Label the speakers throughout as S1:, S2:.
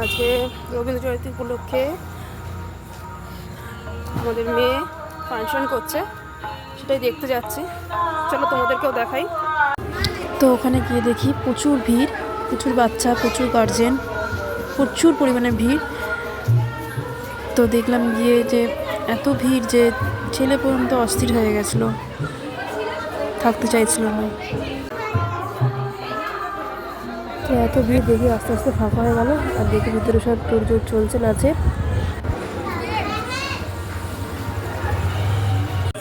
S1: আজকে রবীন্দ্র জয়ন্তী উপলক্ষে আমাদের মেয়ে ফাংশন করছে, সেটাই দেখতে যাচ্ছি। চলো তোমাদেরকেও দেখাই। তো ওখানে গিয়ে দেখি প্রচুর ভিড়, প্রচুর বাচ্চা, প্রচুর গার্জেন, প্রচুর পরিমাণে ভিড়। তো দেখলাম গিয়ে যে এত ভিড় যে ছেলে পর্যন্ত অস্থির হয়ে গেছিলো, থাকতে চাইছিল না। তো এত ভিড় দেখে আস্তে আস্তে ফাঁকা হয়ে গেল, আর দেখে ভিতরে সব তোড়জোড় চলছে নাচে।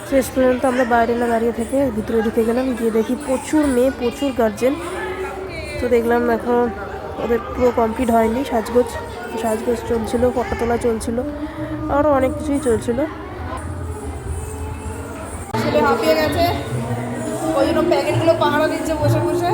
S1: শেষ পর্যন্ত আমরা বাইরে না দাঁড়িয়ে থেকে ভিতরে ঢুকে গেলাম, গিয়ে দেখি প্রচুর মেয়ে, প্রচুর গার্জেন। তো দেখলাম এখন ওদের পুরো কমপ্লিট হয়নি সাজগোজ চলছিল, ফটো তোলা চলছিল, আরও অনেক কিছুই চলছিল। ছেলে হাঁপিয়ে গেছে, ওই জন্য প্যাকেটগুলো পাহারা দিচ্ছে বসে বসে।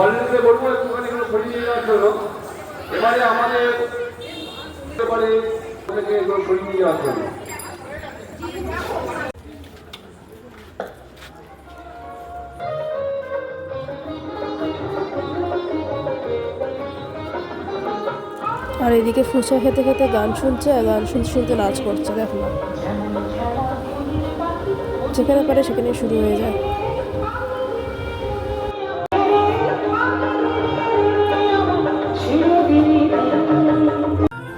S2: অলরেডি বলবো একটুখানি এগুলো সরিয়ে নিয়ে যাওয়ার জন্য। এবারে আমাদের এগুলো সরিয়ে নিয়ে যাওয়ার জন্য।
S1: আর এদিকে ফুচকা খেতে খেতে গান শুনছে, আর গান শুনতে শুনতে নাচ করছে। দেখো না, যেখানে পারে সেখানে শুরু হয়ে যায়।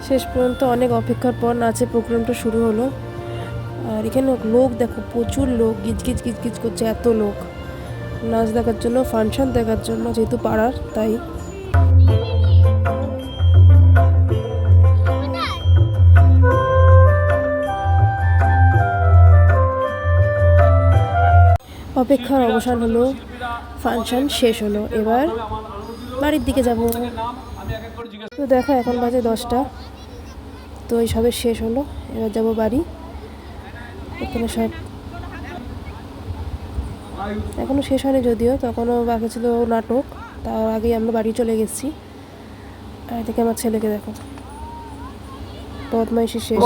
S1: শেষ পর্যন্ত অনেক অপেক্ষার পর নাচের প্রোগ্রামটা শুরু হলো। আর এখানে লোক দেখো, প্রচুর লোক, গিজগিজ গিজগিজ করছে, এত লোক নাচ দেখার জন্য, ফাংশন দেখার জন্য, যেহেতু পাড়ার তাই। অপেক্ষার অবসান হলো, ফাংশন শেষ হলো, এবার বাড়ির দিকে যাব। তো দেখো এখন বাজে 10টা, তো এই সবে শেষ হলো, এবার যাব বাড়ি। এখানে সব এখনও শেষ হয়নি, যদিও তখনও বাকি ছিল নাটক, তার আগেই আমরা বাড়ি চলে গেছি। আর এদিকে আমার ছেলেকে দেখো, বদমাইশি শেষ।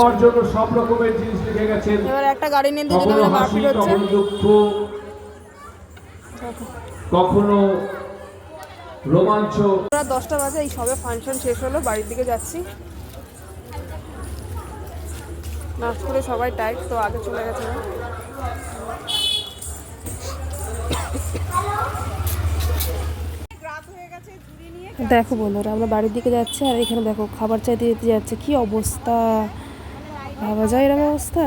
S2: সব রকমের জিনিস লিখে গেছেন।
S1: এবার একটা গাড়ি নিয়ে দুজনে মিলে মারপিট হচ্ছে।
S2: কখনো রোমাঞ্চ।
S1: 10টা বাজে, এই সবে ফাংশন শেষ হলো, বাড়ির দিকে যাচ্ছি। নাচ করে সবাই টাইট, তো আগে চলে গেছে। দেখো বন্ধুরা, আমরা বাড়ির দিকে যাচ্ছি, আর এখানে দেখো খাবার চাইতে যেতে যাচ্ছে, কি অবস্থা, ভাবা যায় এরকম অবস্থা।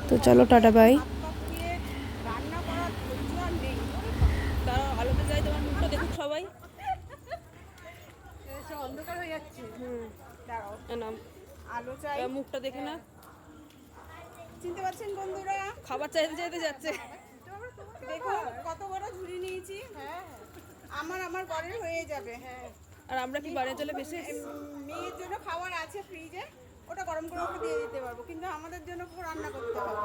S1: তো চলো টাটা বাই। সবাই অন্ধকার হয়ে যাচ্ছে, আলো চাই, মুখটা দেখে না চিনতে পারছেন বন্ধুরা? খাবার চাইতে চাইতে যাচ্ছে। দেখো কত বড় ঝুড়ি নিয়েছি, আমার ঘরের হয়ে যাবে। আর আমরা কি বাড়ি চলে বেশি মেয়ের জন্য খাবার আছে ফ্রিজে, ওটা গরম করে ওকে দিয়ে দিতে পারবো, কিন্তু আমাদের জন্য রান্না করতে হবে।